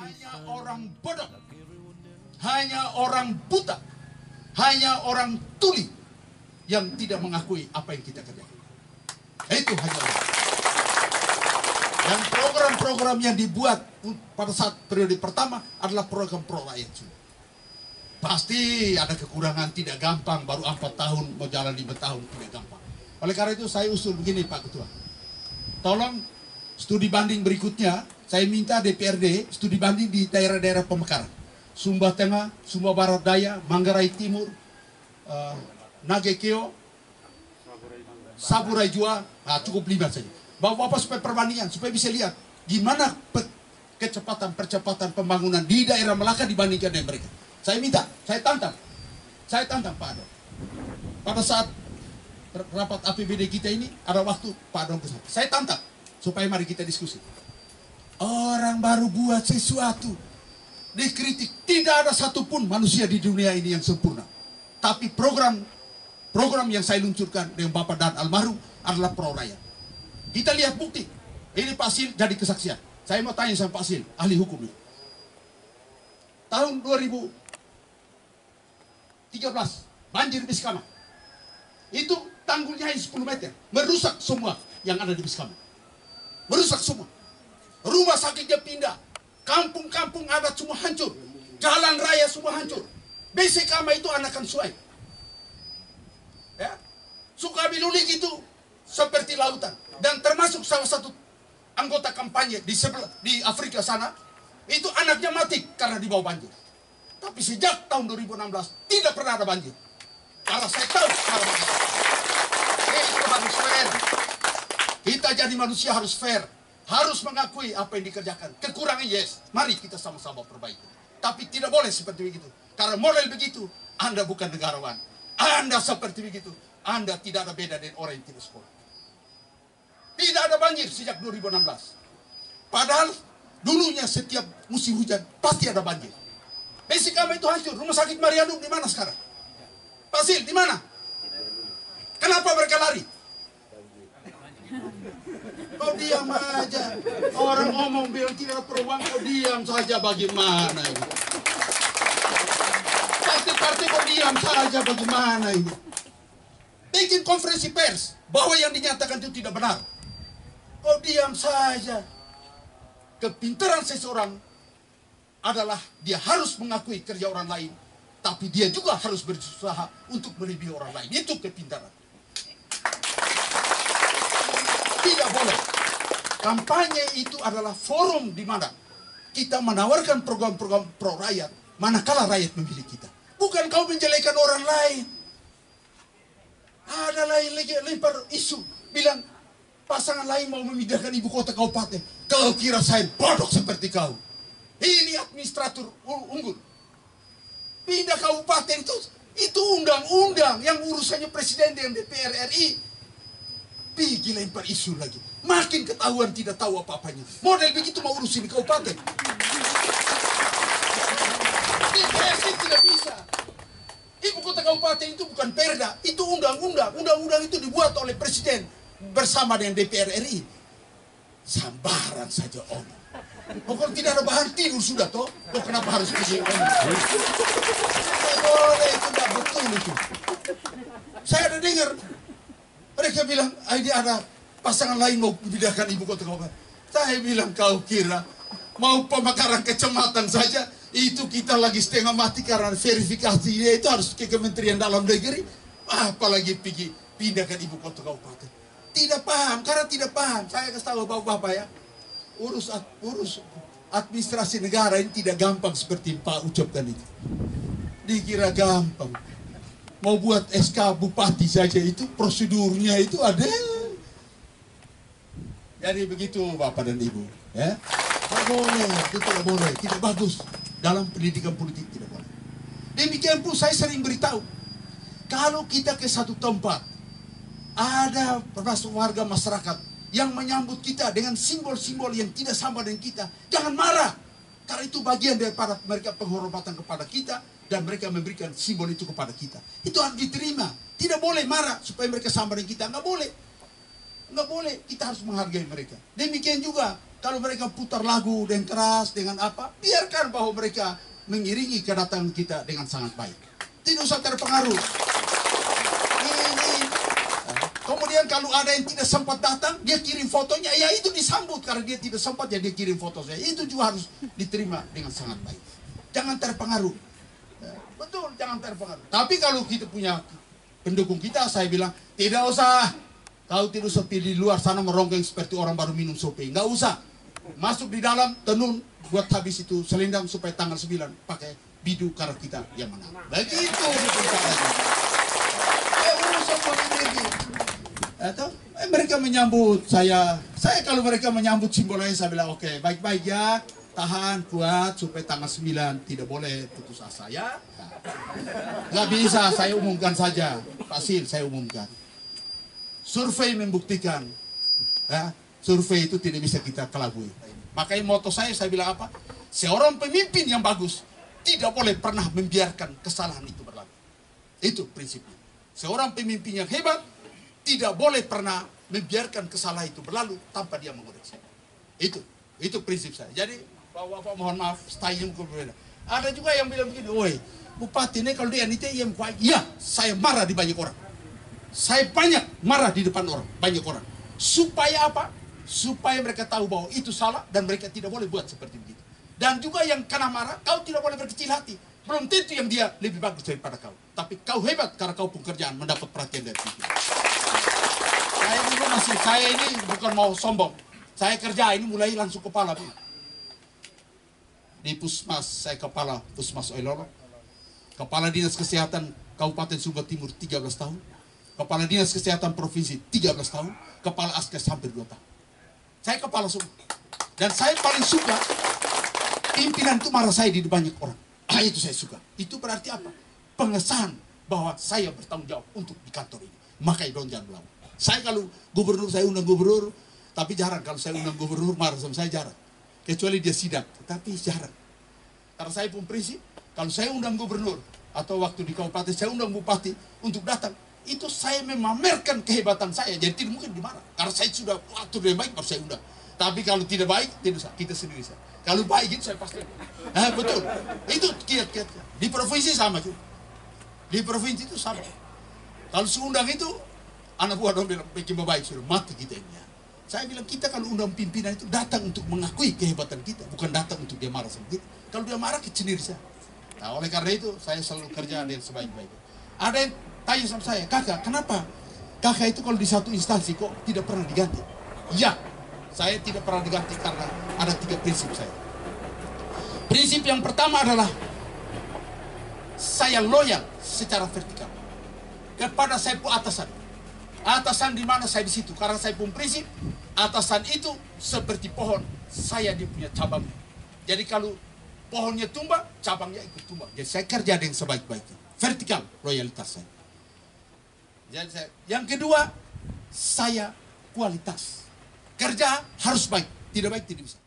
Hanya orang bodoh, hanya orang buta, hanya orang tuli yang tidak mengakui apa yang kita kerjakan. Itu hanya orang. Dan program-program yang dibuat pada saat periode pertama adalah program pro rakyat. Pasti ada kekurangan, tidak gampang, baru 4 tahun, mau jalan 5 tahun, tidak gampang. Oleh karena itu saya usul begini Pak Ketua. Tolong studi banding berikutnya, saya minta DPRD studi banding di daerah-daerah pemekaran. Sumba Tengah, Sumba Barat Daya, Manggarai Timur, Nagekeo, Saburai Jua, cukup 5 saja. Bapak-bapak supaya perbandingan, supaya bisa lihat gimana percepatan pembangunan di daerah Melaka dibandingkan dengan mereka. Saya minta, saya tantang Pak Adong. Pada saat rapat APBD kita ini, ada waktu Pak Adong kesana. Saya tantang, supaya mari kita diskusi. Orang baru buat sesuatu, dikritik. Tidak ada satupun manusia di dunia ini yang sempurna. Tapi program yang saya luncurkan dengan Bapak dan almarhum adalah pro rakyat. Kita lihat bukti. Ini Pak Sil jadi kesaksian. Saya mau tanya sama Pak Sil, ahli hukum ini. Tahun 2013, banjir Biskama. Itu tanggulnya hanya 10 meter. Merusak semua yang ada di Biskama. Merusak semua. Rumah sakitnya pindah. Kampung-kampung adat semua hancur. Jalan raya semua hancur. Biskama itu anakan sungai. Ya. Sukabilulik itu seperti lautan. Dan termasuk salah satu anggota kampanye di Afrika sana, itu anaknya mati karena dibawa banjir. Tapi sejak tahun 2016 tidak pernah ada banjir. Karena saya tahu itu harus fair. Kita jadi manusia harus fair, harus mengakui apa yang dikerjakan. Kekurangan yes, mari kita sama-sama perbaiki. Tapi tidak boleh seperti begitu. Karena model begitu, Anda bukan negarawan. Anda seperti begitu, Anda tidak ada beda dengan orang yang tidak sekolah. Tidak ada banjir sejak 2016. Padahal dulunya setiap musim hujan pasti ada banjir. Biskama itu hancur. Rumah sakit Marianum di mana sekarang? Pak Sil, di mana? Kenapa mereka lari? Kau diam aja. Orang ngomong bilang tidak perlu uang, kau diam saja. Bagaimana ini? Partai-partai kau diam saja. Bagaimana ini? Bikin konferensi pers bahwa yang dinyatakan itu tidak benar. Kau diam saja. Kepintaran seseorang adalah dia harus mengakui kerja orang lain, tapi dia juga harus berusaha untuk melebihi orang lain. Itu kepintaran. Tidak boleh. Kampanye itu adalah forum di mana kita menawarkan program-program pro rakyat, manakala rakyat memilih kita. Bukan kau menjelekan orang lain. Ada lain lagi lempar isu, bilang pasangan lain mau memindahkan ibu kota kabupaten. Kau kira saya bodoh seperti kau? Ini administrator unggul. Pindah kabupaten itu undang-undang yang urusannya presiden dengan DPR RI. Pergi lempar isu lagi. Makin ketahuan tidak tahu apa-apanya. Model begitu mau urusin di kabupaten. DPR tidak bisa. Ibu kota kabupaten itu bukan perda, itu undang-undang. Undang-undang itu dibuat oleh presiden bersama dengan DPR RI. Sambaran saja om. Kalau tidak ada bahan tidur sudah toh. Kenapa harus begini? Boleh, itu tidak betul itu. Saya ada dengar mereka bilang ini ada pasangan lain mau pindahkan ibu kota kabupaten. Saya bilang kau kira mau pemekaran kecamatan saja itu kita lagi setengah mati karena verifikasi itu harus ke Kementerian Dalam Negeri. Apalagi pergi pindahkan ibu kota kabupaten. Tidak paham, karena tidak paham. Saya kasih tahu bapak-bapak ya, urus administrasi negara ini tidak gampang seperti Pak ucapkan itu. Dikira gampang. Mau buat SK bupati saja itu prosedurnya itu ada. Jadi begitu Bapak dan Ibu. Ya, tidak boleh, itu tidak boleh, tidak bagus dalam pendidikan politik tidak boleh. Demikian pun saya sering beritahu, kalau kita ke satu tempat ada termasuk warga masyarakat yang menyambut kita dengan simbol-simbol yang tidak sama dengan kita, jangan marah. Karena itu bagian daripada mereka penghormatan kepada kita dan mereka memberikan simbol itu kepada kita. Itu harus diterima. Tidak boleh marah supaya mereka sama dengan kita. Nggak boleh. Nggak boleh. Kita harus menghargai mereka. Demikian juga Kalau mereka putar lagu dengan keras, dengan apa, biarkan bahwa mereka mengiringi kedatangan kita dengan sangat baik. Tidak usah terpengaruh. Kemudian kalau ada yang tidak sempat datang, dia kirim fotonya, ya itu disambut. Karena dia tidak sempat, ya dia kirim foto saya. Itu juga harus diterima dengan sangat baik. Jangan terpengaruh. Betul, jangan terpengaruh. Tapi kalau kita punya pendukung kita, saya bilang, tidak usah. Kau tidak usah pilih di luar sana meronggeng seperti orang baru minum sope. Nggak usah. Masuk di dalam, tenun, buat habis itu selendang supaya tanggal 9 pakai bidu karena kita yang menang. Begitu. Urusan politik. Atau mereka menyambut saya kalau mereka menyambut simbolnya, saya bilang oke, baik-baik ya, tahan, kuat supaya tanggal 9 tidak boleh putus asa ya. Nggak bisa, saya umumkan saja, Pak Sil, saya umumkan. Survei membuktikan, ya, survei itu tidak bisa kita kelabui. Makanya moto saya bilang apa? Seorang pemimpin yang bagus tidak boleh pernah membiarkan kesalahan itu berlalu. Itu prinsipnya. Seorang pemimpin yang hebat tidak boleh pernah membiarkan kesalahan itu berlalu tanpa dia mengoreksi. Itu prinsip saya. Jadi, Bapak mohon maaf, stylenya berbeda. Ada juga yang bilang begini, woi, Bupati ini kalau dia nite, iya, saya marah di banyak orang. Saya banyak marah di depan orang, banyak orang. Supaya apa? Supaya mereka tahu bahwa itu salah dan mereka tidak boleh buat seperti begitu. Dan juga yang kena marah, kau tidak boleh berkecil hati. Belum tentu yang dia lebih bagus daripada kau. Tapi kau hebat karena kau pekerjaan mendapat perhatian dari itu. Saya ini bukan mau sombong. Saya kerja ini mulai langsung kepala. Di Pusmas, saya kepala Pusmas Oilolo. Kepala Dinas Kesehatan Kabupaten Sumba Timur 13 tahun. Kepala Dinas Kesehatan Provinsi 13 tahun. Kepala Askes hampir 2 tahun. Saya kepala semua. Dan saya paling suka pimpinan itu marah saya di banyak orang. Itu saya suka. Itu berarti apa? Pengesahan bahwa saya bertanggung jawab untuk di kantor ini. Makanya dong jangan melawan. Saya kalau gubernur, saya undang gubernur, tapi jarang. Kalau saya undang gubernur marah sama saya jarang. Kecuali dia sidang, tapi jarang. Karena saya pun prinsip, kalau saya undang gubernur, atau waktu di kabupaten saya undang bupati untuk datang, itu saya memamerkan kehebatan saya. Jadi tidak mungkin dimarah. Karena saya sudah atur yang baik, baru saya undang. Tapi kalau tidak baik, tidak usah. Kita sendiri saja. Kalau baik itu saya pasti. Betul. Itu kiat-kiat. Di provinsi sama juga. Di provinsi itu sama. Kalau seundang itu, anak buah dong bilang, bikin baik sudah mati kita ini. Saya bilang, kita kalau undang pimpinan itu datang untuk mengakui kehebatan kita. Bukan datang untuk dia marah sama kita. Kalau dia marah, kita sendiri saja. Nah, oleh karena itu, saya selalu kerja dengan sebaik-baiknya. Ada yang tanya sama saya, kakak, kenapa kakak itu kalau di satu instansi kok tidak pernah diganti? Ya, saya tidak pernah diganti karena ada 3 prinsip saya. Prinsip yang pertama adalah saya loyal secara vertikal kepada saya pun atasan. Atasan di mana saya di situ, karena saya pun prinsip atasan itu seperti pohon, saya dia punya cabang. Jadi kalau pohonnya tumbang, cabangnya ikut tumbang. Jadi saya kerja dengan sebaik-baiknya. Vertikal loyalitas saya. Jadi yang kedua, saya kualitas. Kerja harus baik, tidak baik tidak bisa.